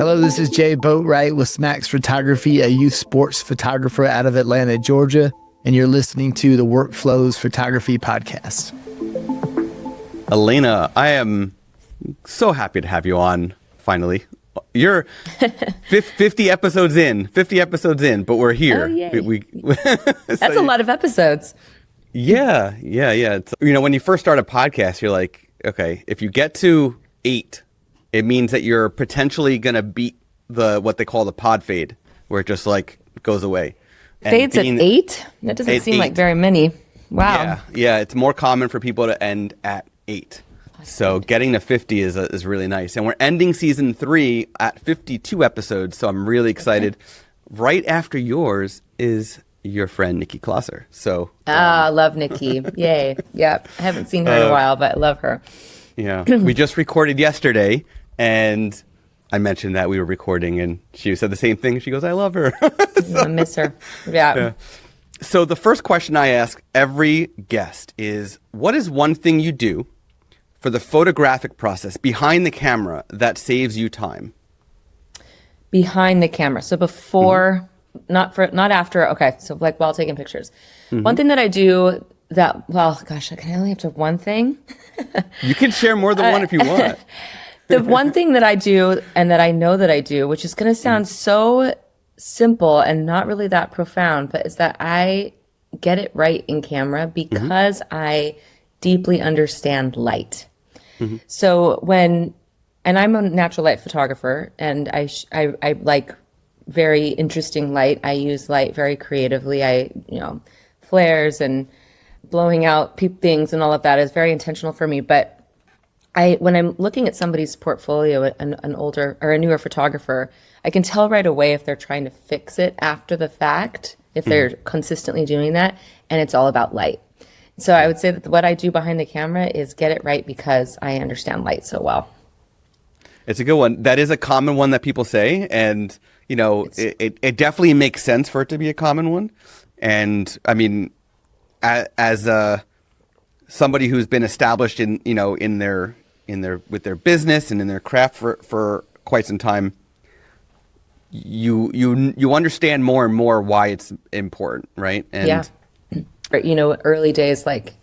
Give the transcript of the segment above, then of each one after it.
Hello, this is Jay Boatwright with Smacks Photography, a youth sports photographer out of Atlanta, Georgia, and you're listening to the Workflows Photography Podcast. Elena, I am so happy to have you on, finally. You're 50 episodes in, but we're here. Oh, yay. That's a lot of episodes. Yeah. It's, when you first start a podcast, you're like, okay, if you get to 8, it means that you're potentially going to beat what they call the pod fade, where it just like goes away. Fades at 8? That doesn't seem like very many. Wow. Yeah. It's more common for people to end at 8. So getting to 50 is really nice. And we're ending season 3 at 52 episodes. So I'm really excited. Okay. Right after yours is your friend, Nikki Klosser. So I love Nikki. Yay. Yep. I haven't seen her in a while, but I love her. Yeah. We just recorded yesterday, and I mentioned that we were recording, and she said the same thing. She goes, I love her. I miss her. Yeah. So the first question I ask every guest is, what is one thing you do for the photographic process behind the camera that saves you time? Behind the camera. So before, not after. Okay. So like while taking pictures. One thing that I do that, well, gosh, can I only have to one thing? You can share more than one if you want. The one thing that I do and that I know that I do, which is going to sound so simple and not really that profound, but is that I get it right in camera because I deeply understand light. So and I'm a natural light photographer, and I like very interesting light. I use light very creatively. Flares and blowing out things and all of that is very intentional for me. But when I'm looking at somebody's portfolio, an older or a newer photographer, I can tell right away if they're trying to fix it after the fact, if they're consistently doing that, and it's all about light. So I would say that what I do behind the camera is get it right because I understand light so well. It's a good one. That is a common one that people say, and it definitely makes sense for it to be a common one. And I mean, as somebody who's been established in with their business and in their craft for quite some time, you understand more and more why it's important, right? And yeah. Early days, like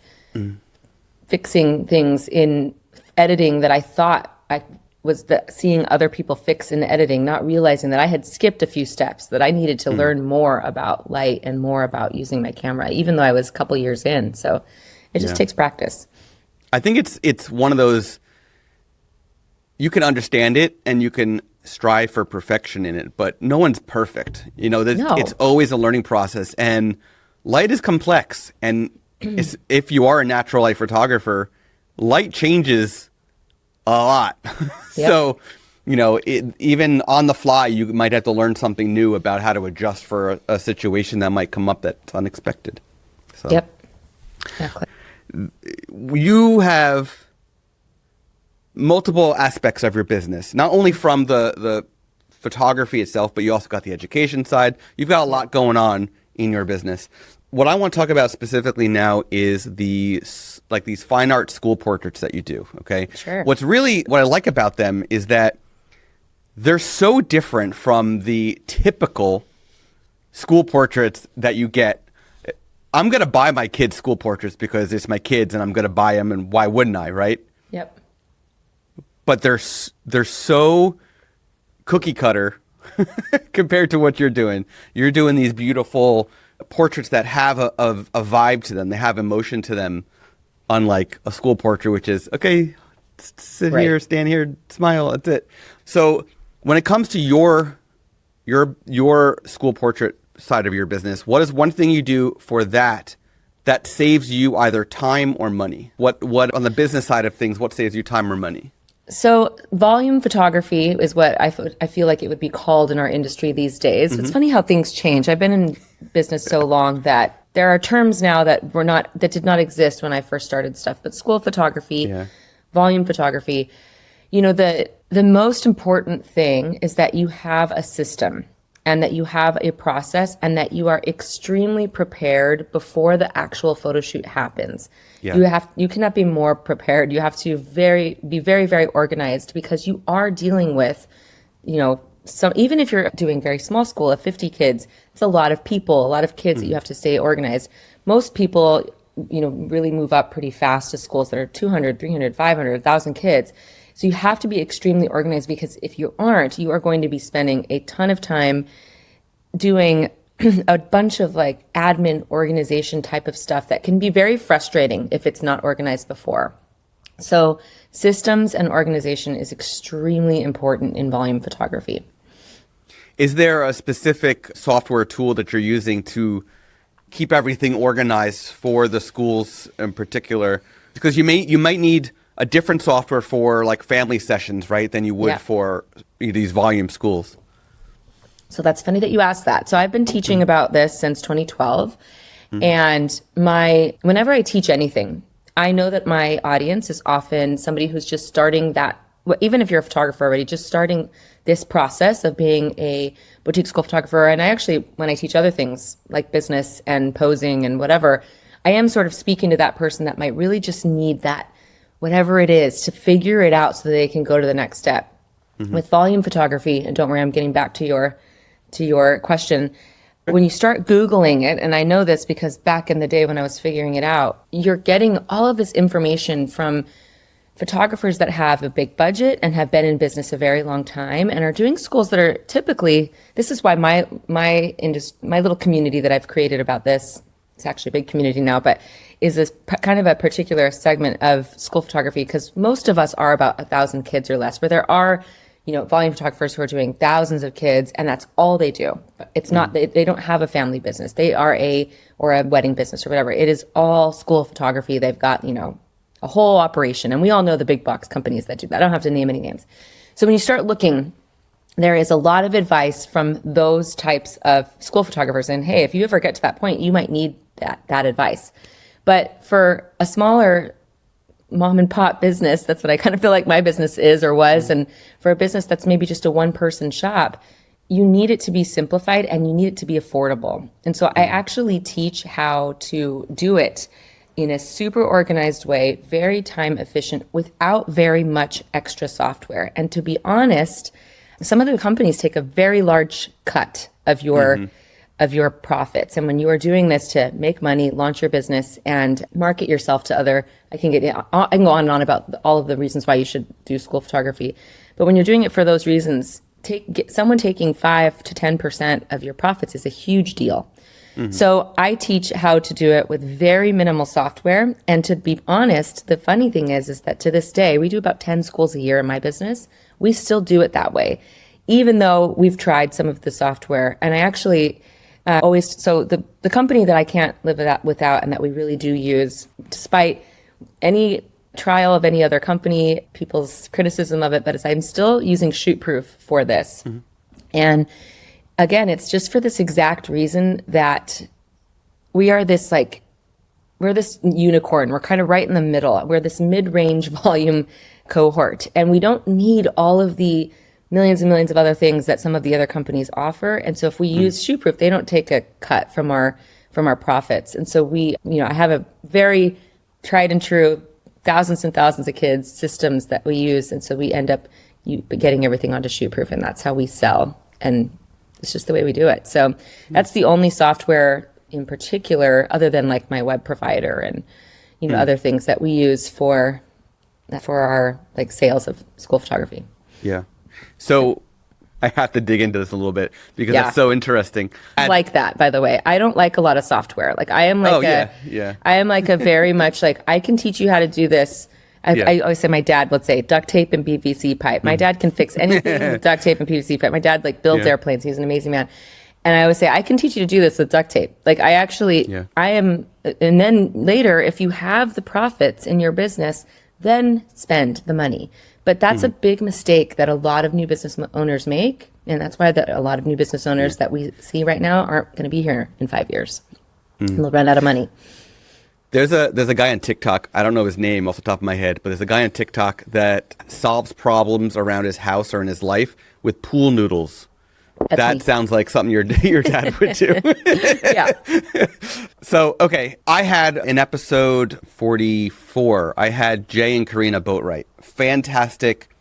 fixing things in editing that I thought I was seeing other people fix in editing, not realizing that I had skipped a few steps, that I needed to learn more about light and more about using my camera, even though I was a couple years in. So it just takes practice. I think it's one of those, you can understand it and you can strive for perfection in it, but no one's perfect. No. It's always a learning process, and light is complex. And if you are a natural light photographer, light changes a lot. Yep. So, even on the fly, you might have to learn something new about how to adjust for a situation that might come up that's unexpected. So. Yep. Exactly. You have multiple aspects of your business, not only from the photography itself, but you also got the education side. You've got a lot going on in your business. What I want to talk about specifically now is these fine art school portraits that you do. Okay. Sure. What I like about them is that they're so different from the typical school portraits that you get. I'm going to buy my kids' school portraits because it's my kids and I'm going to buy them, and why wouldn't I, right? Yep. But they're so cookie cutter compared to what you're doing. You're doing these beautiful portraits that have a vibe to them. They have emotion to them, unlike a school portrait, which is, okay, sit here, stand here, smile, that's it. So when it comes to your school portrait side of your business, what is one thing you do for that saves you either time or money? What on the business side of things, what saves you time or money? So volume photography is what I feel like it would be called in our industry these days. It's funny how things change. I've been in business so long that there are terms now that did not exist when I first started stuff. But school photography, volume photography, the most important thing is that you have a system and that you have a process and that you are extremely prepared before the actual photo shoot happens. Yeah. You cannot be more prepared. You have to be very, very organized because you are dealing with, So even if you're doing very small school of 50 kids, it's a lot of people, a lot of kids that you have to stay organized. Most people, really move up pretty fast to schools that are 200, 300, 500, 1,000 kids. So you have to be extremely organized, because if you aren't, you are going to be spending a ton of time doing a bunch of like admin organization type of stuff that can be very frustrating if it's not organized before. So systems and organization is extremely important in volume photography. Is there a specific software tool that you're using to keep everything organized for the schools in particular? Because you might need a different software for like family sessions, right, than you would for these volume schools. So that's funny that you asked that. So I've been teaching about this since 2012. And whenever I teach anything, I know that my audience is often somebody who's just starting that, even if you're a photographer already, just starting this process of being a boutique school photographer. And I actually, when I teach other things like business and posing and whatever, I am sort of speaking to that person that might really just need that, whatever it is, to figure it out so that they can go to the next step. With volume photography, and don't worry, I'm getting back to your question. When you start Googling it, and I know this because back in the day when I was figuring it out, you're getting all of this information from photographers that have a big budget and have been in business a very long time and are doing schools that are typically, this is why my little community that I've created about this, it's actually a big community now, but is this kind of a particular segment of school photography, because most of us are about 1,000 kids or less, where there are volume photographers who are doing thousands of kids, and that's all they do. It's not, they don't have a family business. They are or a wedding business or whatever. It is all school photography. They've got, a whole operation. And we all know the big box companies that do that. I don't have to name any names. So when you start looking, there is a lot of advice from those types of school photographers. And hey, if you ever get to that point, you might need that advice. But for a smaller mom and pop business, that's what I kind of feel like my business is or was. And for a business that's maybe just a one-person shop, you need it to be simplified and you need it to be affordable. And so I actually teach how to do it in a super organized way, very time efficient, without very much extra software. And to be honest, some of the companies take a very large cut of your profits. And when you are doing this to make money, launch your business, and market yourself to other, I can go on and on about all of the reasons why you should do school photography. But when you're doing it for those reasons, someone taking 5 to 10% of your profits is a huge deal. So I teach how to do it with very minimal software. And to be honest, the funny thing is that to this day, we do about 10 schools a year in my business. We still do it that way, even though we've tried some of the software. And I actually so the company that I can't live without and that we really do use, despite any trial of any other company, people's criticism of it, but I'm still using Shootproof for this. And again, it's just for this exact reason that we're this unicorn. We're kind of right in the middle. We're this mid-range volume cohort, and we don't need all of the millions and millions of other things that some of the other companies offer. And so if we use Shootproof, they don't take a cut from our profits. And so I have a very tried and true thousands and thousands of kids systems that we use. And so we end up getting everything onto Shootproof, and that's how we sell. And it's just the way we do it. So that's the only software in particular, other than like my web provider and, other things that we use for our like sales of school photography. Yeah. So I have to dig into this a little bit because it's so interesting. I like that, by the way. I don't like a lot of software. Like I am like I am like a very much like, I can teach you how to do this. I always say my dad would say duct tape and PVC pipe. My dad can fix anything with duct tape and PVC pipe. My dad like builds airplanes. He's an amazing man. And I always say, I can teach you to do this with duct tape. Like I am, and then later, if you have the profits in your business, then spend the money. But that's a big mistake that a lot of new business owners make. And that's why a lot of new business owners that we see right now aren't going to be here in 5 years. And they'll run out of money. There's a guy on TikTok, I don't know his name off the top of my head, but there's a guy on TikTok that solves problems around his house or in his life with pool noodles. That sounds like something your dad would do. Yeah. So, okay, I had in episode 44, I had Jay and Karina Boatwright. Fantastic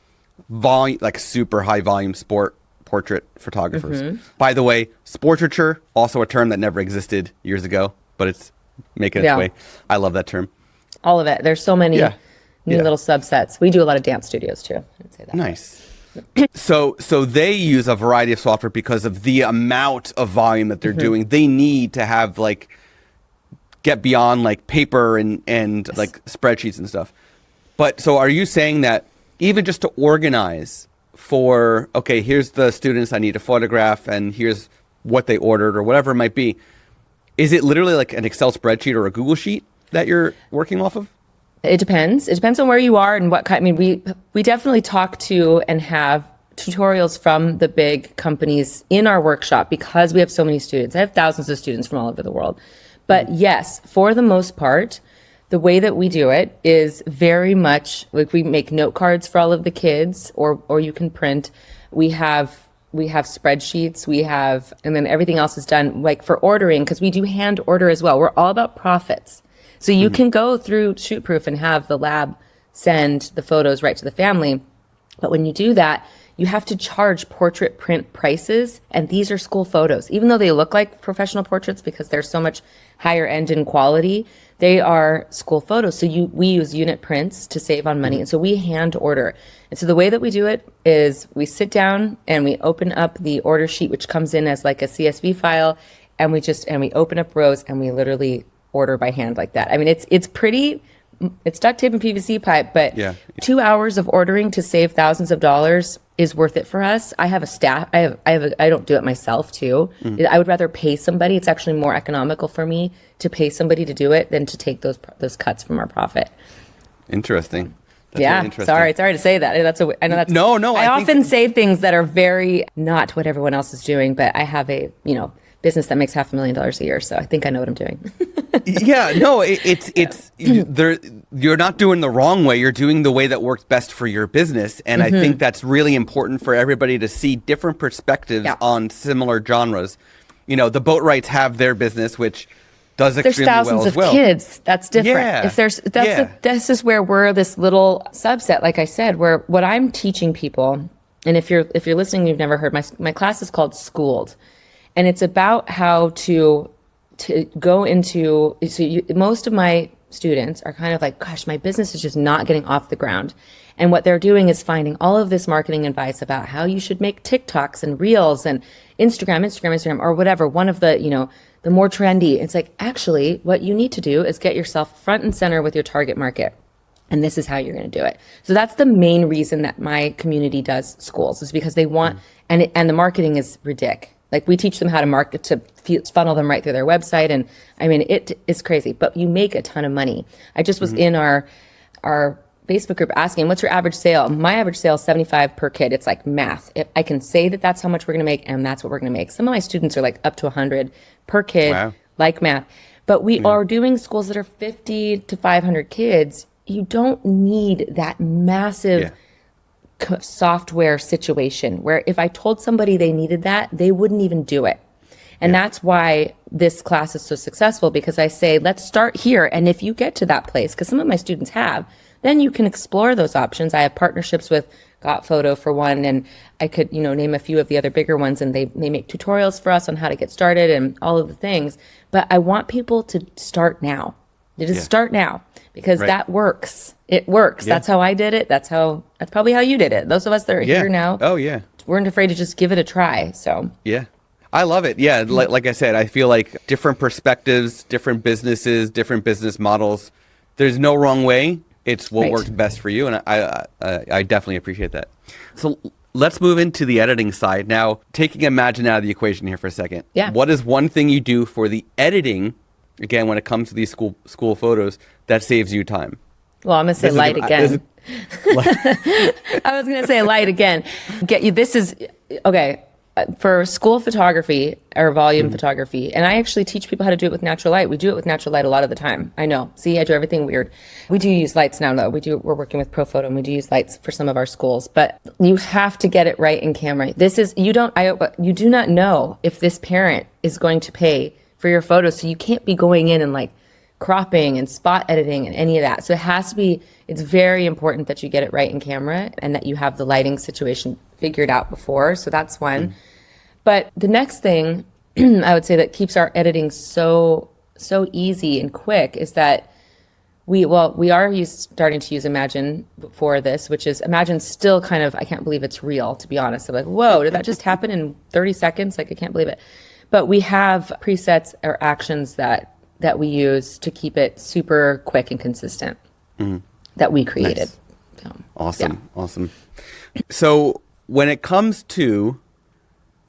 volume, like super high volume sport portrait photographers. By the way, sportraiture, also a term that never existed years ago, but it's making its way. I love that term. All of it. There's so many new little subsets. We do a lot of dance studios too. I'd say that. Nice. So they use a variety of software because of the amount of volume that they're doing. They need to have like get beyond like paper and like spreadsheets and stuff. But so are you saying that even just to organize for, okay, here's the students I need to photograph and here's what they ordered or whatever it might be, is it literally like an Excel spreadsheet or a Google sheet that you're working off of? It depends. It depends on where you are and what kind. I mean, we definitely talk to and have tutorials from the big companies in our workshop because we have so many students. I have thousands of students from all over the world. But yes, for the most part, the way that we do it is very much like we make note cards for all of the kids, or you can print. We have spreadsheets, and then everything else is done like for ordering, because we do hand order as well. We're all about profits. So you can go through ShootProof and have the lab send the photos right to the family. But when you do that, you have to charge portrait print prices. And these are school photos. Even though they look like professional portraits because they're so much higher end in quality, they are school photos. So we use unit prints to save on money. And so we hand order. And so the way that we do it is we sit down and we open up the order sheet, which comes in as like a CSV file. And we open up rows and we literally order by hand like that. I mean, it's duct tape and PVC pipe, but 2 hours of ordering to save thousands of dollars is worth it for us. I have a staff. I don't do it myself too. I would rather pay somebody. It's actually more economical for me to pay somebody to do it than to take those cuts from our profit. Interesting. That's yeah. really interesting. Sorry to say that. I know that's no. I often say things that are very not what everyone else is doing, but I have a business that makes $500,000 a year, so I think I know what I'm doing. Yeah, no, it's you're not doing the wrong way. You're doing the way that works best for your business, and I think that's really important for everybody to see different perspectives on similar genres. The Boatwrights have their business, which does extremely well as well. There's thousands of kids. That's different. Yeah. This is where we're this little subset, like I said, where what I'm teaching people, and if you're listening, you've never heard my class is called Schooled. And it's about how to go into, most of my students are kind of like, gosh, my business is just not getting off the ground. And what they're doing is finding all of this marketing advice about how you should make TikToks and Reels and Instagram, or whatever, one of the, the more trendy. It's like, actually, what you need to do is get yourself front and center with your target market. And this is how you're going to do it. So that's the main reason that my community does schools, is because they want, and the marketing is ridiculous. Like, we teach them how to market, to funnel them right through their website. And I mean, it is crazy, but you make a ton of money. I just was in our Facebook group asking, what's your average sale? My average sale is 75 per kid. It's like math. I can say that that's how much we're going to make, and that's what we're going to make. Some of my students are like up to 100 per kid, like math. But we are doing schools that are 50 to 500 kids. You don't need that massive software situation where if I told somebody they needed that, they wouldn't even do it. And that's why this class is so successful, because I say, let's start here. And if you get to that place, because some of my students have, then you can explore those options. I have partnerships with Got Photo for one, and I could, name a few of the other bigger ones, and they make tutorials for us on how to get started and all of the things. But I want people to start now. Just start now, because that works. It works. That's how I did it. That's probably how you did it. Those of us that are here now, weren't afraid to just give it a try. So I love it. Yeah, like I said, I feel like different perspectives, different businesses, different business models. There's no wrong way. It's what works best for you, and I definitely appreciate that. So let's move into the editing side now. Taking Imagen out of the equation here for a second. Yeah. What is one thing you do for the editing? Again, when it comes to these school photos, that saves you time. Well, I'm going to say light again. I was going to say light again. This is, okay, for school photography or volume photography, and I actually teach people how to do it with natural light. We do it with natural light a lot of the time. I know. See, I do everything weird. We do use lights now, though. We're working with ProPhoto, and we do use lights for some of our schools. But you have to get it right in camera. You do not know if this parent is going to pay for your photos, so you can't be going in and like cropping and spot editing and any of that. So it's very important that you get it right in camera and that you have the lighting situation figured out before. So that's one. But the next thing I would say that keeps our editing so easy and quick is that we are starting to use Imagen for this, which is Imagen's still kind of, I can't believe it's real, to be honest. I'm like, whoa, did that just happen in 30 seconds? Like, I can't believe it. But we have presets or actions that we use to keep it super quick and consistent that we created. Nice. So, Awesome. So when it comes to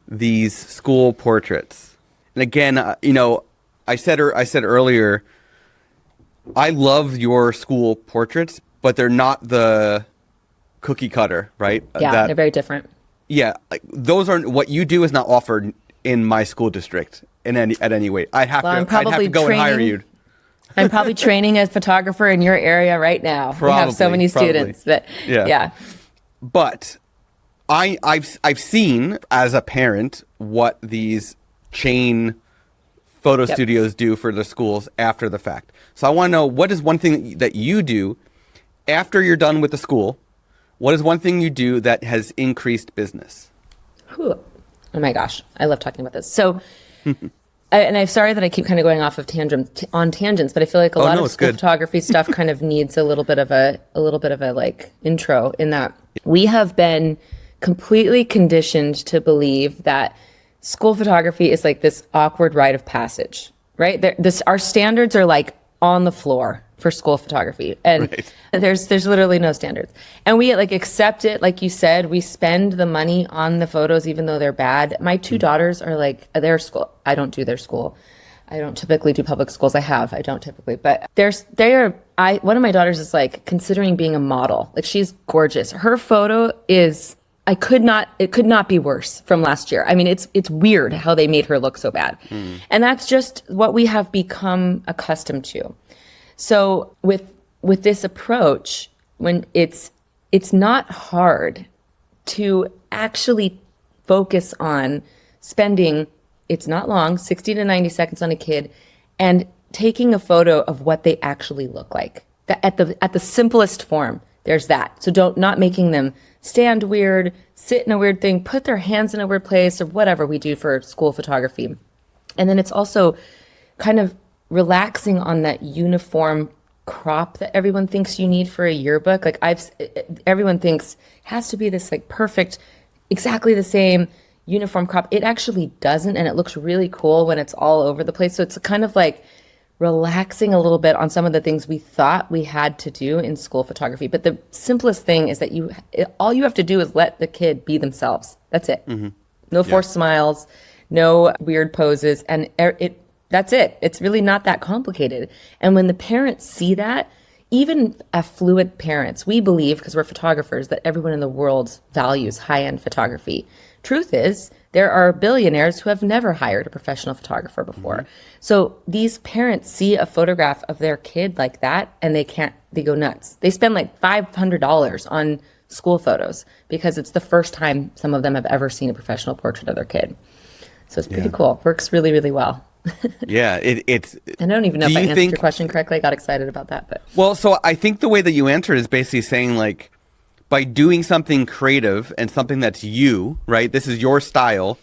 these school portraits, and again, I said earlier, I love your school portraits, but they're not the cookie cutter, right? Yeah, they're very different. Yeah, like, those aren't, what you do is not offered in my school district at any way. I'd have to go and hire you. I'm probably training a photographer in your area right now. We have so many students, but yeah. But I've seen as a parent what these chain photo studios do for the schools after the fact. So I want to know, what is one thing that you do after you're done with the school? What is one thing you do that has increased business? Oh my gosh, I love talking about this. So, and I'm sorry that I keep kind of going off of tangents, but I feel like a lot of school photography stuff kind of needs a little bit of a like intro, in that we have been completely conditioned to believe that school photography is like this awkward rite of passage, right? Our standards are like on the floor for school photography, and there's literally no standards, and we like accept it. Like you said, we spend the money on the photos even though they're bad. My two daughters are like, their school, I don't do their school. I don't typically do public schools. I don't typically, but one of my daughters is like considering being a model. Like, she's gorgeous. Her photo is, it could not be worse from last year. I mean, it's weird how they made her look so bad. And that's just what we have become accustomed to. So with this approach, when it's not hard to actually focus on spending, it's not long, 60 to 90 seconds on a kid, and taking a photo of what they actually look like. At the simplest form, there's that. So not making them stand weird, sit in a weird thing, put their hands in a weird place, or whatever we do for school photography. And then it's also kind of relaxing on that uniform crop that everyone thinks you need for a yearbook. Like, everyone thinks has to be this like perfect, exactly the same uniform crop. It actually doesn't, and it looks really cool when it's all over the place. So it's kind of like relaxing a little bit on some of the things we thought we had to do in school photography. But the simplest thing is that all you have to do is let the kid be themselves. That's it. No forced smiles, no weird poses, and that's it. It's really not that complicated. And when the parents see that, even affluent parents, we believe, because we're photographers, that everyone in the world values high-end photography. Truth is, there are billionaires who have never hired a professional photographer before. So these parents see a photograph of their kid like that, and they go nuts. They spend like $500 on school photos because it's the first time some of them have ever seen a professional portrait of their kid. So it's pretty cool. Works really, really well. Yeah, it's. I don't even know if I answered your question correctly. I got excited about that, but well, so I think the way that you answer is basically saying, like, by doing something creative and something that's you, right? This is your style,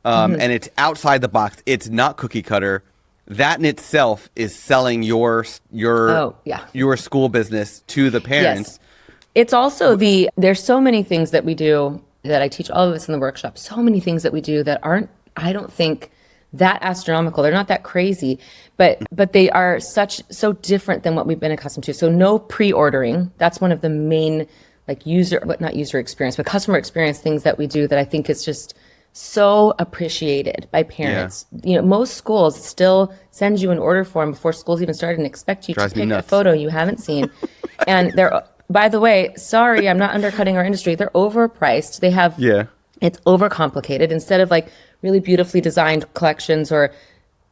and it's outside the box. It's not cookie cutter. That in itself is selling your school business to the parents. Yes. It's also there's so many things that we do that I teach all of us in the workshop. So many things that we do that aren't, I don't think, that astronomical. They're not that crazy, but they are so different than what we've been accustomed to. So no pre-ordering. That's one of the main not user experience, but customer experience things that we do that I think is just so appreciated by parents. You know, most schools still send you an order form before school's even started and expect you to pick a photo you haven't seen. And they're, by the way, sorry, I'm not undercutting our industry. They're overpriced. They have, it's overcomplicated. Instead of like really beautifully designed collections or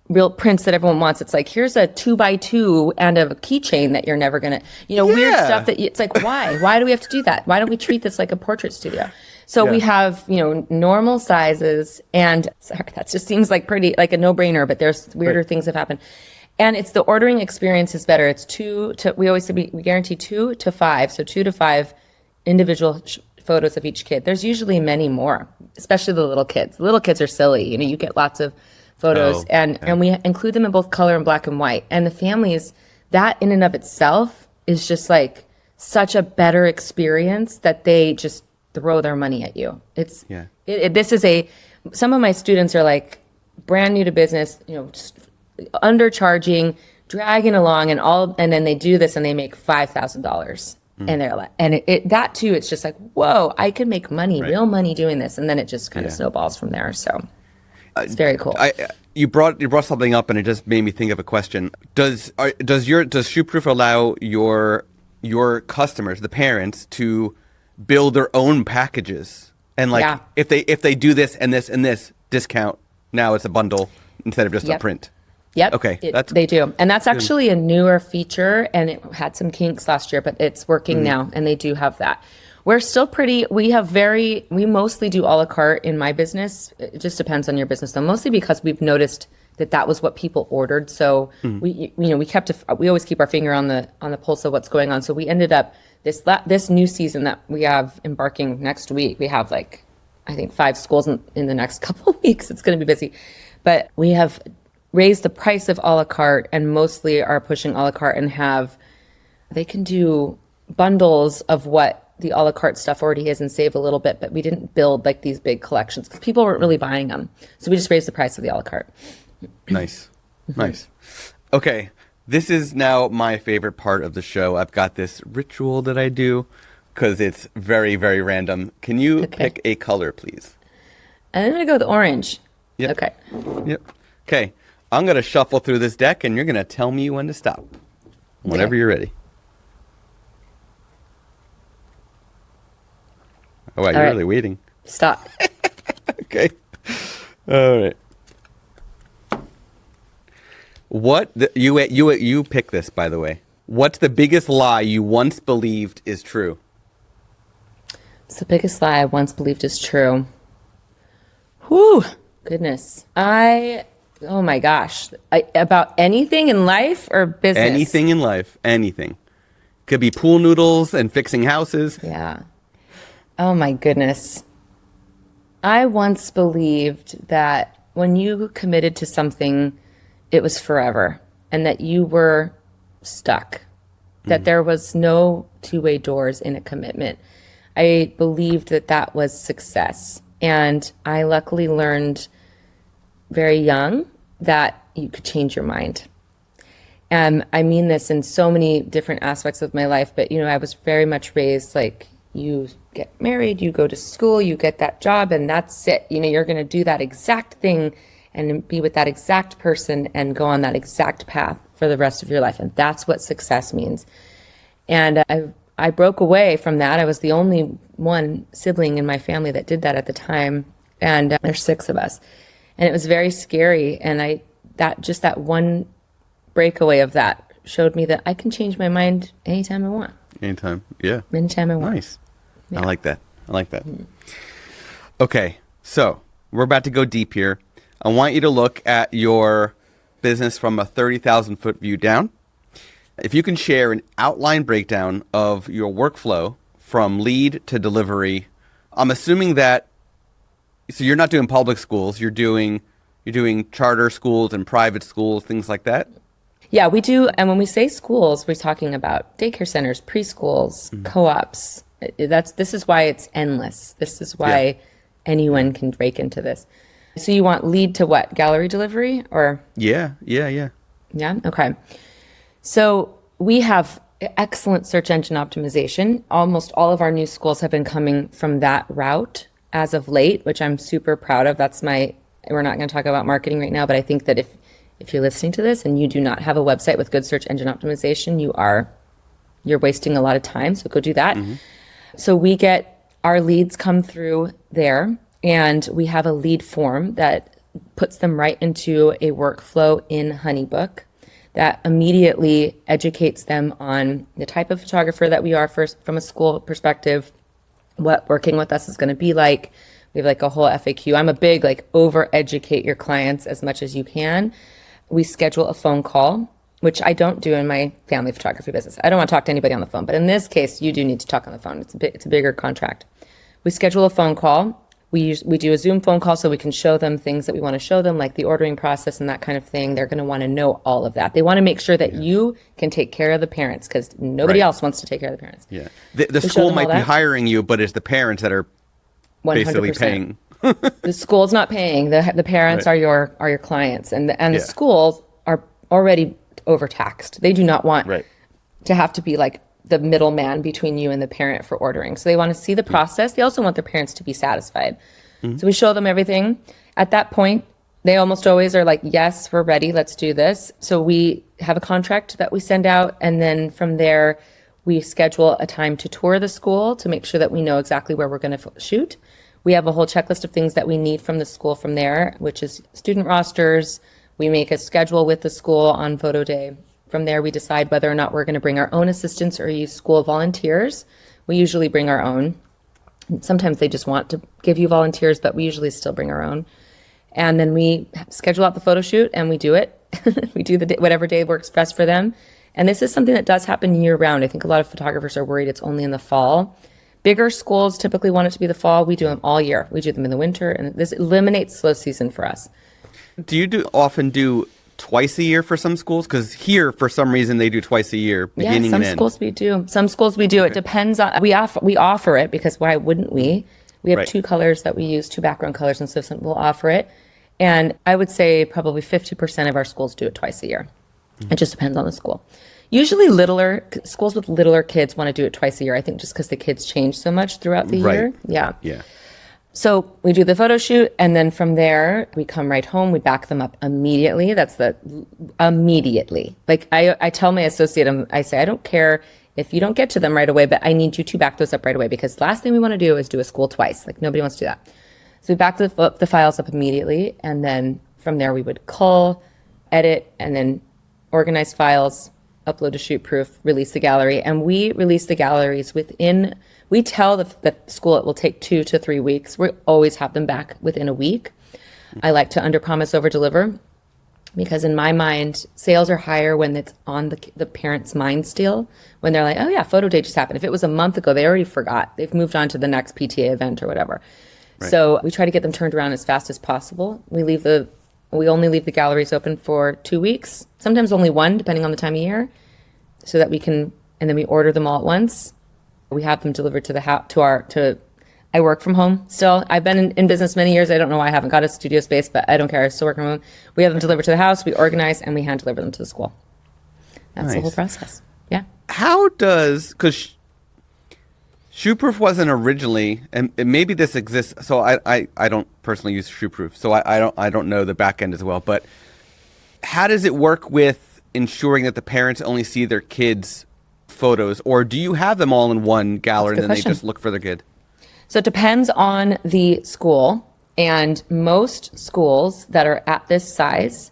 real prints that everyone wants, it's like, here's a 2x2 and a keychain that you're never gonna, weird stuff that it's like, why do we have to do that? Why don't we treat this like a portrait studio? So we have, normal sizes, and sorry, that just seems like pretty, like a no-brainer, but there's weirder things that happen. And it's the ordering experience is better. It's we always say we guarantee 2 to 5. So 2 to 5 individual photos of each kid. There's usually many more, especially the little kids. The little kids are silly. You know, you get lots of photos, and we include them in both color and black and white. And the families, that in and of itself is just like such a better experience that they just throw their money at you. Some of my students are like brand new to business, you know, just undercharging, dragging along, and then they do this and they make $5,000. And they're like, and that too, it's just like, whoa, I can make money, real money doing this. And then it just kind of snowballs from there. So it's very cool. You brought something up and it just made me think of a question. Does Shoeproof allow your customers, the parents, to build their own packages? And like, if they do this and this and this, discount, now it's a bundle instead of just a print. Yep. Okay. They do. And that's actually a newer feature, and it had some kinks last year, but it's working now, and they do have that. We're still we mostly do a la carte in my business. It just depends on your business though, mostly because we've noticed that was what people ordered. So we always keep our finger on the pulse of what's going on. So we ended up this new season that we have embarking next week. We have like, I think 5 schools in the next couple of weeks. It's going to be busy, but we have raised the price of a la carte and mostly are pushing a la carte and they can do bundles of what the a la carte stuff already is and save a little bit, but we didn't build like these big collections because people weren't really buying them. So we just raised the price of the a la carte. Nice. Nice. Okay. This is now my favorite part of the show. I've got this ritual that I do because it's very, very random. Can you pick a color, please? I'm going to go with orange. Yep. Okay. Yep. Okay. I'm going to shuffle through this deck, and you're going to tell me when to stop. Whenever you're ready. Oh, wow, you're really waiting. Stop. Okay. All right. You pick this, by the way. What's the biggest lie you once believed is true? It's the biggest lie I once believed is true. Whew. Goodness. Oh my gosh. About anything in life or business? Anything in life. Anything. Could be pool noodles and fixing houses. Yeah. Oh my goodness. I once believed that when you committed to something, it was forever and that you were stuck, that there was no two-way doors in a commitment. I believed that was success. And I luckily learned very young that you could change your mind. And I mean this in so many different aspects of my life, but I was very much raised like, you get married, you go to school, you get that job, and that's it. You're going to do that exact thing and be with that exact person and go on that exact path for the rest of your life. And that's what success means. And I broke away from that. I was the only one sibling in my family that did that at the time. And there's 6 of us. And it was very scary. And that one breakaway of that showed me that I can change my mind anytime I want. Anytime. Yeah. Anytime I want. Nice. Yeah. I like that. Okay. So we're about to go deep here. I want you to look at your business from a 30,000 foot view down. If you can share an outline breakdown of your workflow from lead to delivery, I'm assuming that, so you're not doing public schools, you're doing charter schools and private schools, things like that? Yeah, we do. And when we say schools, we're talking about daycare centers, preschools, co-ops. This is why it's endless. This is why anyone can break into this. So you want lead to what? Gallery delivery or? Yeah. Yeah? Okay. So we have excellent search engine optimization. Almost all of our new schools have been coming from that route as of late, which I'm super proud of. We're not going to talk about marketing right now, but I think that if you're listening to this and you do not have a website with good search engine optimization, you're wasting a lot of time. So go do that. Mm-hmm. So we get our leads come through there, and we have a lead form that puts them right into a workflow in HoneyBook that immediately educates them on the type of photographer that we are first from a school perspective, what working with us is going to be like. We have like a whole FAQ. I'm a big over-educate your clients as much as you can. We schedule a phone call, which I don't do in my family photography business. I don't want to talk to anybody on the phone, but in this case, you do need to talk on the phone. It's a bigger contract. We schedule a phone call. We do a Zoom phone call so we can show them things that we want to show them, like the ordering process and that kind of thing. They're going to want to know all of that. They want to make sure that you can take care of the parents because nobody else wants to take care of the parents. Yeah. The school might be hiring you, but it's the parents that are 100%. Basically paying. The school's not paying. The parents are your clients, and the schools are already overtaxed. They do not want to have to be like the middleman between you and the parent for ordering. So they want to see the process. They also want their parents to be satisfied. So we show them everything. At that point, they almost always are like, yes, we're ready. Let's do this. So we have a contract that we send out. And then from there, we schedule a time to tour the school to make sure that we know exactly where we're going to shoot. We have a whole checklist of things that we need from the school from there, which is student rosters. We make a schedule with the school on photo day. From there, we decide whether or not we're going to bring our own assistants or use school volunteers. We usually bring our own. Sometimes they just want to give you volunteers, but we usually still bring our own. And then we schedule out the photo shoot and we do it. We do whatever day works best for them. And this is something that does happen year round. I think a lot of photographers are worried it's only in the fall. Bigger schools typically want it to be the fall. We do them all year. We do them in the winter, and this eliminates slow season for us. Do you often do twice a year for some schools? Because here, for some reason, they do twice a year, beginning and end. Some schools we do. Some schools we do. Okay. It depends on, we offer it because why wouldn't we? We have two colors that we use, two background colors, and so we'll offer it. And I would say probably 50% of our schools do it twice a year. It just depends on the school. Usually schools with littler kids want to do it twice a year, I think just because the kids change so much throughout the year. Yeah. So we do the photo shoot, and then from there, we come right home. We back them up immediately. Immediately. Like I tell my associate, I say, I don't care if you don't get to them right away, but I need you to back those up right away because the last thing we want to do is do a school twice. Like nobody wants to do that. So we back the files up immediately, and then from there we would cull, edit, and then organize files, upload to shoot proof, release the gallery. And we release the galleries we tell the school it will take 2 to 3 weeks. We always have them back within a week. I like to under promise, over deliver because in my mind, sales are higher when it's on the parent's mind still, when they're like, oh yeah, photo day just happened. If it was a month ago, they already forgot. They've moved on to the next PTA event or whatever. So we try to get them turned around as fast as possible. We only leave the galleries open for 2 weeks, sometimes only one, depending on the time of year, so that we can, and then we order them all at once. We have them delivered to the house, I work from home still. I've been in business many years. I don't know why I haven't got a studio space, but I don't care. I still work from home. We have them delivered to the house, we organize, and we hand deliver them to the school. That's the whole process. Yeah. Because ShootProof wasn't originally, and maybe this exists. So I don't personally use ShootProof, so I don't know the back end as well. But how does it work with ensuring that the parents only see their kids' photos, or do you have them all in one gallery and then they just look for their kid? So it depends on the school, and most schools that are at this size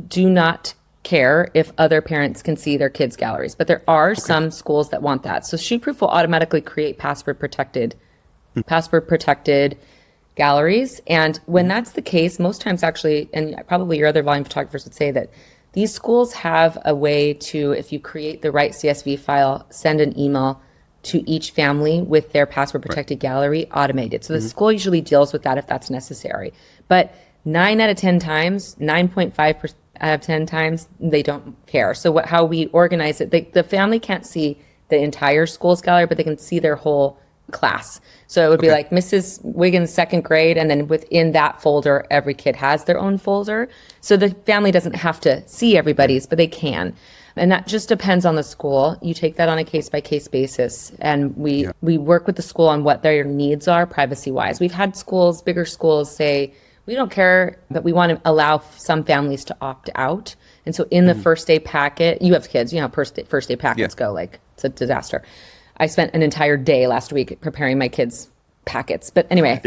do not care if other parents can see their kids' galleries, but there are some schools that want that. So ShootProof will automatically create password protected galleries. And when that's the case, most times actually, and probably your other volume photographers would say that these schools have a way to, if you create the right CSV file, send an email to each family with their password protected gallery automated. So the school usually deals with that if that's necessary. But 9 out of 10 times, 9.5% out of 10 times, they don't care. So how we organize it, the family can't see the entire school's gallery, but they can see their whole class. So it would be like Mrs. Wiggins' second grade, and then within that folder, every kid has their own folder. So the family doesn't have to see everybody's, but they can. And that just depends on the school. You take that on a case-by-case basis, and we work with the school on what their needs are privacy-wise. We've had bigger schools say, we don't care, but we want to allow some families to opt out. And so in the first day packet, you have kids, you know how first day packets go, like it's a disaster. I spent an entire day last week preparing my kids' packets. But anyway,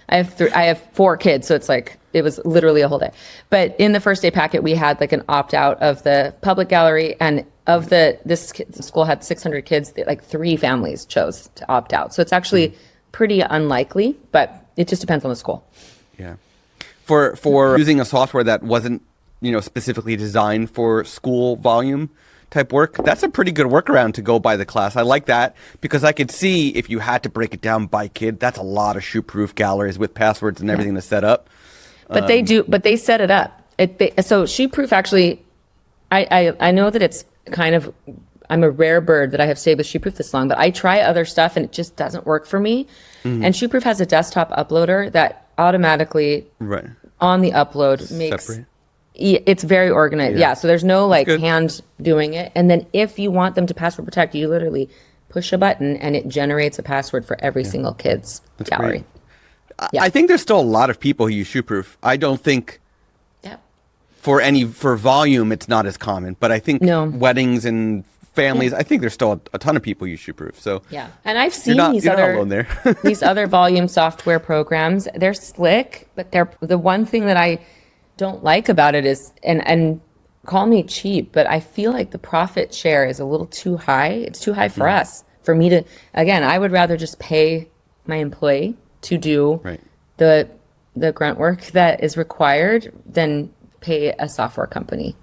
I have 4 kids, so it was literally a whole day. But in the first day packet, we had like an opt out of the public gallery, and of this school had 600 kids, like 3 families chose to opt out. So it's actually pretty unlikely, but it just depends on the school. Yeah. For using a software that wasn't, specifically designed for school volume, type work, that's a pretty good workaround to go by the class. I like that because I could see if you had to break it down by kid, that's a lot of shoe-proof galleries with passwords and everything to set up. But they set it up. So shoe-proof actually, I know that it's kind of, I'm a rare bird that I have stayed with shoe-proof this long, but I try other stuff and it just doesn't work for me. And shoe-proof has a desktop uploader that automatically on the upload makes Separate. It's very organized. Yeah. So there's no like good. hand doing it. And then if you want them to password protect, you literally push a button and it generates a password for every single kid's gallery. Great. I think there's still a lot of people who use shoe-proof. I don't think for volume, it's not as common, but I think weddings and families, I think there's still a ton of people who use shoe-proof. So and I've seen you're these not other alone there. these other volume software programs. They're slick, but they're the one thing that I don't like about it is, and call me cheap, but I feel like the profit share is a little too high. It's too high for us. For me to, again, I would rather just pay my employee to do the grunt work that is required than pay a software company.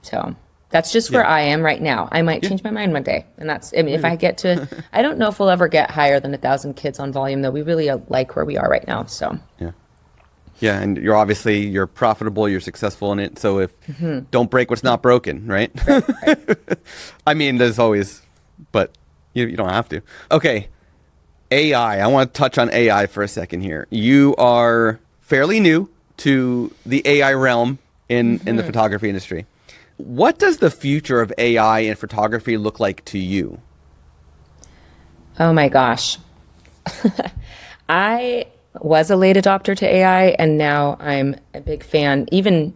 So that's just where I am right now. I might change my mind one day. And that's, I mean, if I get to, I don't know if we'll ever get higher than 1,000 kids on volume, though. We really like where we are right now. So yeah, and you're profitable, you're successful in it. So if don't break what's not broken, right? I mean, there's always, but you don't have to. Okay, AI. I want to touch on AI for a second here. You are fairly new to the AI realm in the photography industry. What does the future of AI in photography look like to you? Oh my gosh. I was a late adopter to AI, and now I'm a big fan, even,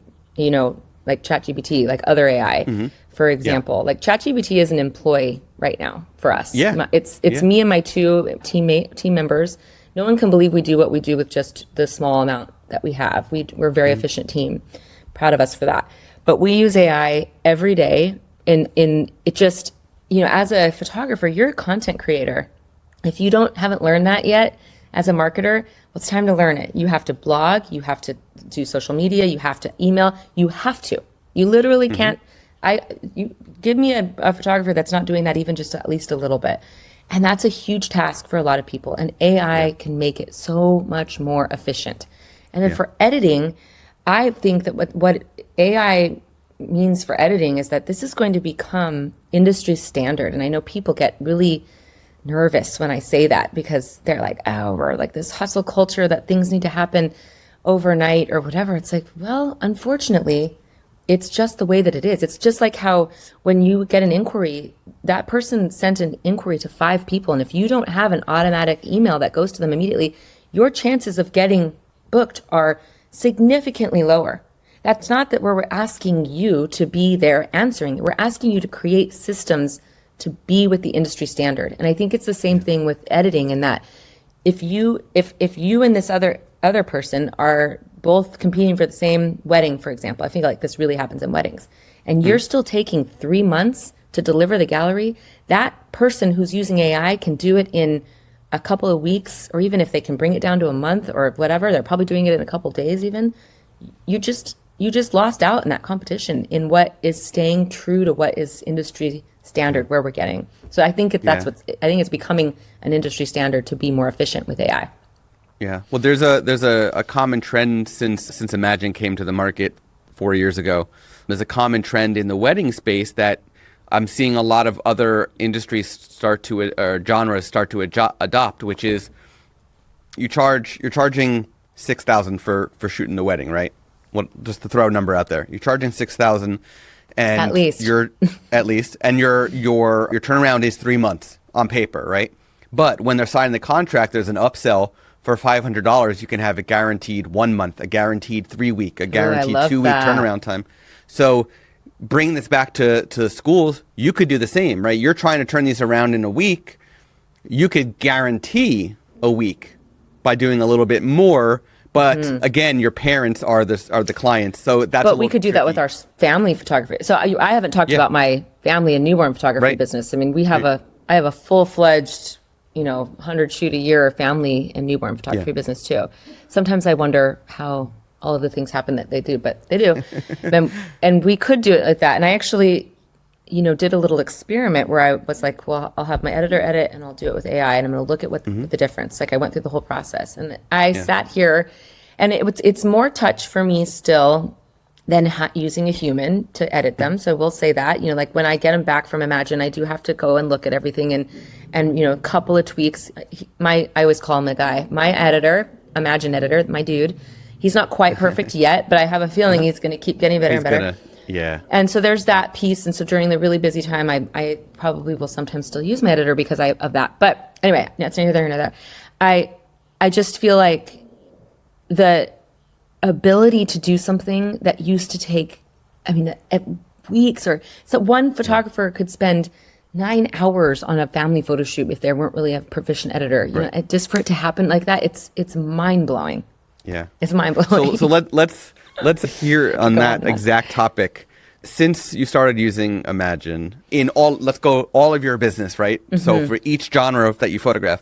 like ChatGPT, like other AI, for example. Like ChatGPT is an employee right now for us. It's me and my two team members. No one can believe we do what we do with just the small amount that we have. We're a very efficient team. Proud of us for that. But we use AI every day, in it just, as a photographer, you're a content creator. If you haven't learned that yet, as a marketer, well, it's time to learn it. You have to blog, you have to do social media, you have to email, you have to. You literally can't. You give me a photographer that's not doing that even just at least a little bit. And that's a huge task for a lot of people. And AI can make it so much more efficient. And then for editing, I think that what AI means for editing is that this is going to become industry standard. And I know people get really nervous when I say that because they're like, oh, we're like this hustle culture that things need to happen overnight or whatever. It's like, well, unfortunately, it's just the way that it is. It's just like how when you get an inquiry, that person sent an inquiry to 5 people. And if you don't have an automatic email that goes to them immediately, your chances of getting booked are significantly lower. That's not that we're asking you to be there answering. We're asking you to create systems to be with the industry standard. And I think it's the same thing with editing, in that if you and this other person are both competing for the same wedding, for example, I think like this really happens in weddings, and you're still taking 3 months to deliver the gallery, that person who's using AI can do it in a couple of weeks, or even if they can bring it down to a month or whatever, they're probably doing it in a couple of days even. You just lost out in that competition in what is staying true to what is industry standard where we're getting. So I think I think it's becoming an industry standard to be more efficient with AI. Yeah. Well, there's a common trend since Imagen came to the market 4 years ago. There's a common trend in the wedding space that I'm seeing a lot of other industries or genres start to adopt, which is you're charging $6,000 for shooting the wedding, right? Well, just to throw a number out there, you're charging $6,000, and at least your turnaround is 3 months on paper, right? But when they're signing the contract, there's an upsell for $500. You can have a guaranteed 1 month, a guaranteed 3 week, a guaranteed 2 week turnaround time. So bring this back to schools, you could do the same, right? You're trying to turn these around in a week. You could guarantee a week by doing a little bit more. But again, your parents are the clients, so that's. But we could do that with our family photography. So I haven't talked about my family and newborn photography business. I mean, I have a full-fledged, 100 shoot a year family and newborn photography business too. Sometimes I wonder how all of the things happen that they do, but they do. And we could do it like that. And I actually, did a little experiment where I was like, well, I'll have my editor edit and I'll do it with AI and I'm going to look at what the difference. Like I went through the whole process and I sat here and it's more touch for me still than using a human to edit them. So we'll say that, like when I get them back from Imagen, I do have to go and look at everything and a couple of tweaks. I always call him the guy, my editor, Imagen editor, my dude. He's not quite perfect yet, but I have a feeling he's going to keep getting better and better. Yeah. And so there's that piece. And so during the really busy time, I probably will sometimes still use my editor because of that. But anyway, that's neither here nor there. I just feel like the ability to do something that used to take, weeks so one photographer could spend 9 hours on a family photo shoot if there weren't really a proficient editor. Just for it to happen like that, it's mind blowing. Yeah. It's mind blowing. So let's hear on that exact topic. Since you started using Imagen let's go all of your business, right? So for each genre that you photograph,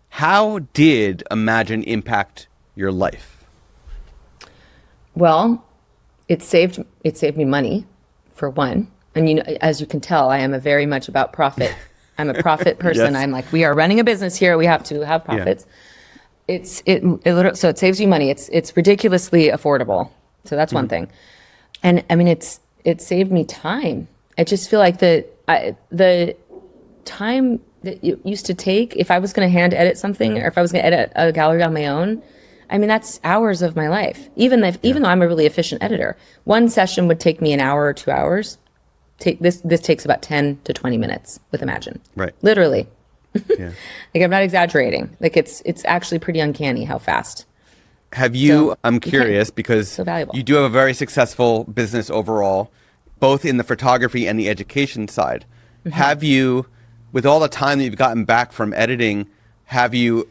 how did Imagen impact your life? Well, it saved me money, for one. And as you can tell, I am very much about profit. I'm a profit person. Yes. I'm like, we are running a business here. We have to have profits. Yeah. So it saves you money. It's ridiculously affordable. So that's one thing. And it saved me time. I just feel like the time that it used to take if I was going to hand edit something or if I was going to edit a gallery on my own, that's hours of my life. Even though I'm a really efficient editor, one session would take me an hour or 2 hours. This takes about 10 to 20 minutes with Imagen. Right. Literally. Yeah. Like I'm not exaggerating. Like it's actually pretty uncanny how fast. Have you, I'm curious because so valuable. You do have a very successful business overall, both in the photography and the education side. Have you, with all the time that you've gotten back from editing, have you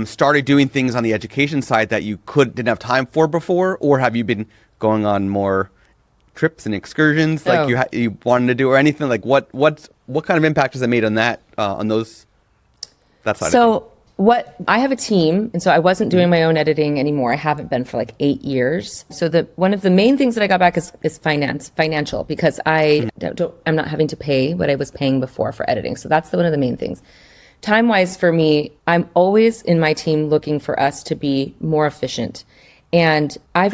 started doing things on the education side that you didn't have time for before, or have you been going on more trips and excursions like you wanted to do, or anything like what kind of impact has it made on that on that side? So I have a team, and so I wasn't doing my own editing anymore. I haven't been for like 8 years. So one of the main things that I got back is financial, because I'm not having to pay what I was paying before for editing. So that's one of the main things. Time-wise for me, I'm always in my team looking for us to be more efficient. And I'm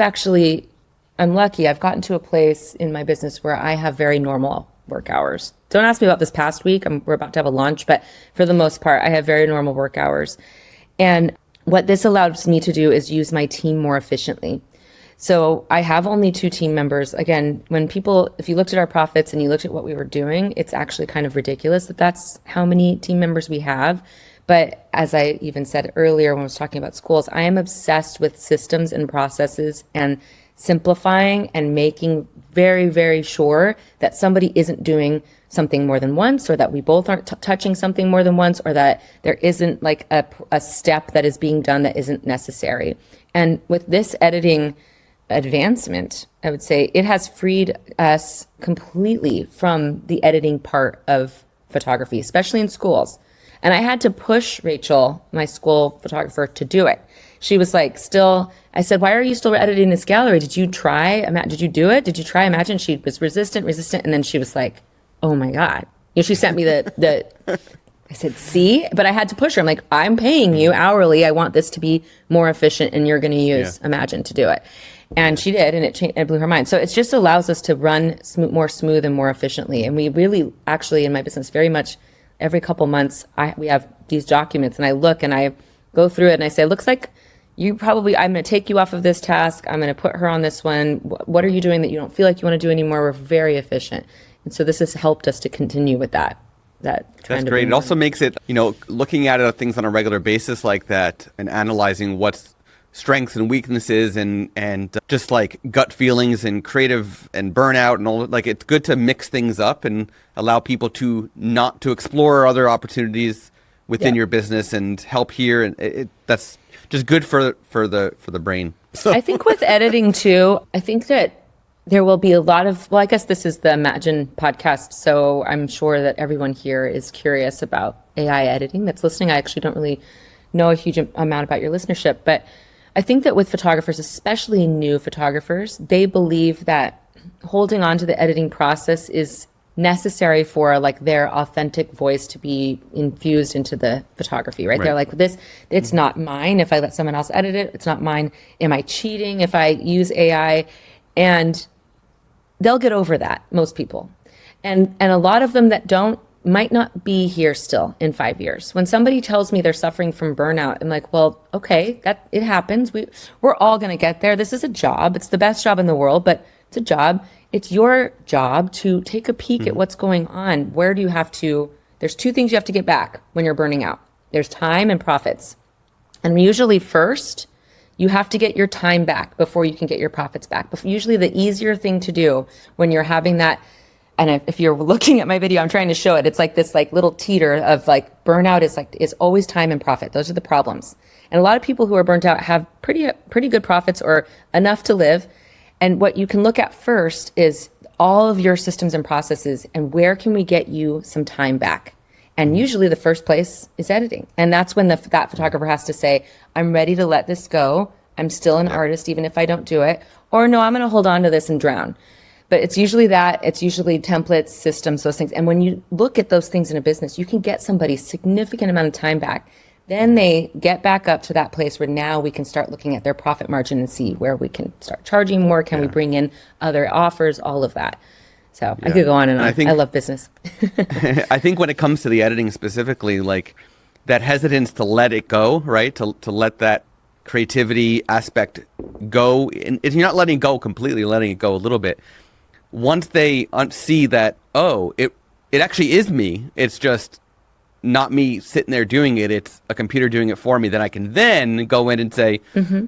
lucky. I've gotten to a place in my business where I have very normal work hours. Don't ask me about this past week. We're about to have a lunch, but for the most part, I have very normal work hours. And what this allows me to do is use my team more efficiently. So I have only 2 team members. Again, if you looked at our profits and you looked at what we were doing, it's actually kind of ridiculous that that's how many team members we have. But as I even said earlier when I was talking about schools, I am obsessed with systems and processes and simplifying and making very, very sure that somebody isn't doing something more than once, or that we both aren't touching something more than once, or that there isn't like a step that is being done that isn't necessary. And with this editing advancement, I would say it has freed us completely from the editing part of photography, especially in schools. And I had to push Rachel, my school photographer, to do it. She was like, I said, why are you still editing this gallery? Did you try? Did you do it? Did you try Imagen? She was resistant. And then she was like, oh my God. She sent me I said, see, but I had to push her. I'm like, I'm paying you hourly. I want this to be more efficient, and you're going to use Imagen to do it. And she did, and it blew her mind. So it just allows us to run more smooth and more efficiently. And we really, actually, in my business, very much every couple months, we have these documents, and I look and I go through it, and I say, looks like I'm going to take you off of this task. I'm going to put her on this one. What are you doing that you don't feel like you want to do anymore? We're very efficient. And so this has helped us to continue with that. That's great. It also makes it, looking at things on a regular basis like that and analyzing what's strengths and weaknesses and just like gut feelings and creative and burnout and all, like it's good to mix things up and allow people to explore other opportunities within your business and help here. And that's just good for the brain. I think with editing too, I think that there will be a lot of, I guess this is the Imagen podcast, so I'm sure that everyone here is curious about AI editing that's listening. I actually don't really know a huge amount about your listenership, but I think that with photographers, especially new photographers, they believe that holding on to the editing process is necessary for like their authentic voice to be infused into the photography, right? They're like, this, it's not mine. If I let someone else edit it, it's not mine. Am I cheating if I use AI? And they'll get over that, most people. And a lot of them that don't might not be here still in 5 years. When somebody tells me they're suffering from burnout, I'm like, well, okay, that it happens. We're all going to get there. This is a job. It's the best job in the world, but it's a job. It's your job to take a peek at what's going on. Where do you have to, there's two things you have to get back when you're burning out. There's time and profits. And usually first, you have to get your time back before you can get your profits back. But usually the easier thing to do when you're having that, and if you're looking at my video, I'm trying to show it. It's like this like little teeter of like burnout is always time and profit. Those are the problems. And a lot of people who are burnt out have pretty good profits or enough to live. And what you can look at first is all of your systems and processes and where can we get you some time back? And usually the first place is editing. And that's when that photographer has to say, I'm ready to let this go. I'm still an artist, even if I don't do it. Or no, I'm going to hold on to this and drown. But it's usually that. It's usually templates, systems, those things. And when you look at those things in a business, you can get somebody significant amount of time back. Then they get back up to that place where now we can start looking at their profit margin and see where we can start charging more. Can we bring in other offers? All of that. So I could go on and on. I love business. I think when it comes to the editing specifically, like that hesitance to let it go, right? To let that creativity aspect go. And you're not letting it go completely, letting it go a little bit. Once they see that, oh, it actually is me. It's just not me sitting there doing it. It's a computer doing it for me. Then I can then go in and say,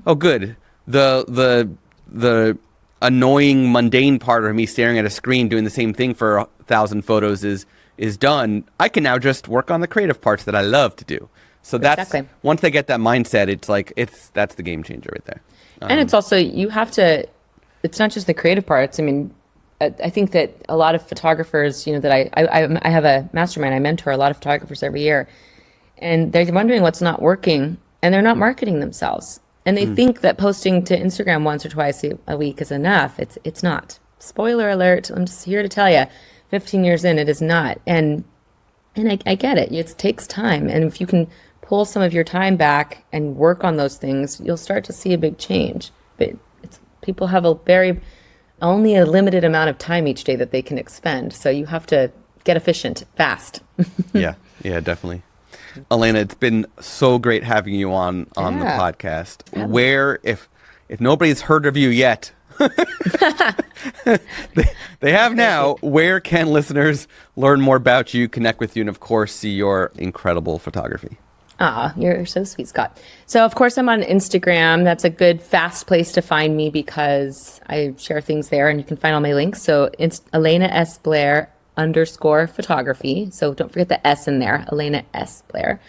oh, good. The annoying, mundane part of me staring at a screen doing the same thing for 1,000 photos is done. I can now just work on the creative parts that I love to do. So that's once they get that mindset, it's like that's the game changer right there. And it's also you have to. It's not just the creative parts. I mean, I think that a lot of photographers, you know, that I have a mastermind. I mentor a lot of photographers every year, and they're wondering what's not working, and they're not marketing themselves, and they think that posting to Instagram once or twice a week is enough. It's not. Spoiler alert! I'm just here to tell you, 15 years in, it is not. And I get it. It takes time, and if you can pull some of your time back and work on those things, you'll start to see a big change. But people have only a limited amount of time each day that they can expend. So you have to get efficient fast. Yeah, definitely. Elena, it's been so great having you on the podcast. Yeah. Where, if nobody's heard of you yet, they have now. Where can listeners learn more about you, connect with you, and of course, see your incredible photography? Ah, you're so sweet, Scott. So, of course, I'm on Instagram. That's a good, fast place to find me because I share things there, and you can find all my links. So, it's Elena S Blair _photography. So, don't forget the S in there, Elena S Blair.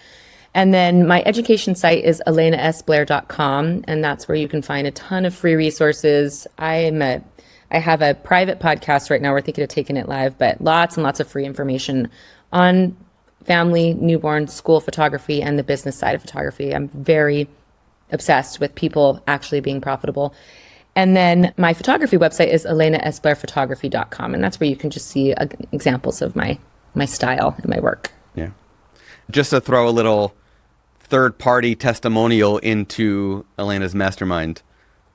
And then my education site is elenasblair.com, and that's where you can find a ton of free resources. I have a private podcast right now. We're thinking of taking it live, but lots and lots of free information on family, newborn, school photography, and the business side of photography. I'm very obsessed with people actually being profitable. And then my photography website is elenasblairphotography.com, and that's where you can just see examples of my style and my work. Yeah. Just to throw a little third-party testimonial into Elena's mastermind,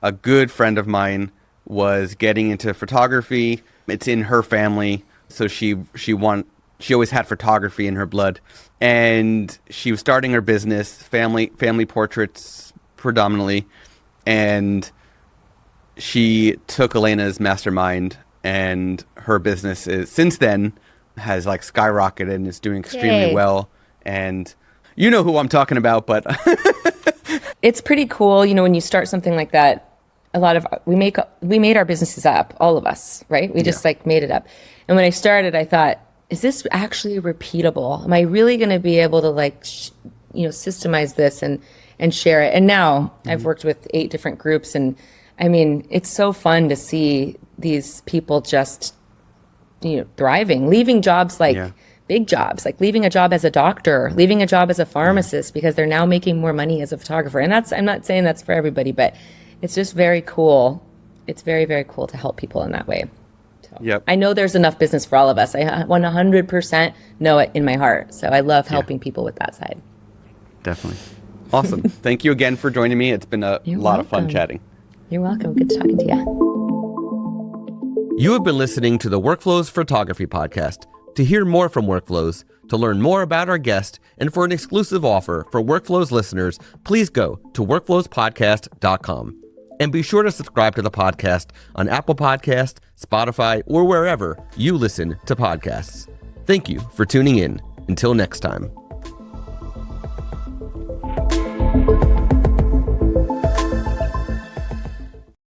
a good friend of mine was getting into photography. It's in her family, so she always had photography in her blood, and she was starting her business, family portraits predominantly, and she took Elena's mastermind, and her business since then has like skyrocketed and is doing extremely well. And you know who I'm talking about, but it's pretty cool. You know, when you start something like that, we made our businesses up, all of us, right? We just like made it up. And when I started, I thought, is this actually repeatable? Am I really going to be able to systemize this and share it? And now I've worked with 8 different groups, and I mean, it's so fun to see these people just, thriving, leaving jobs big jobs, like leaving a job as a doctor, leaving a job as a pharmacist because they're now making more money as a photographer. And I'm not saying that's for everybody, but it's just very cool. It's very, very cool to help people in that way. So Yep. I know there's enough business for all of us. I 100% know it in my heart. So I love helping people with that side. Definitely. Awesome. Thank you again for joining me. It's been a You're lot of fun welcome. chatting. You're welcome. Good talking to you. You have been listening to the Workflows Photography Podcast. To hear more from Workflows, to learn more about our guest, and for an exclusive offer for Workflows listeners, please go to workflowspodcast.com. And be sure to subscribe to the podcast on Apple Podcasts, Spotify, or wherever you listen to podcasts. Thank you for tuning in. Until next time.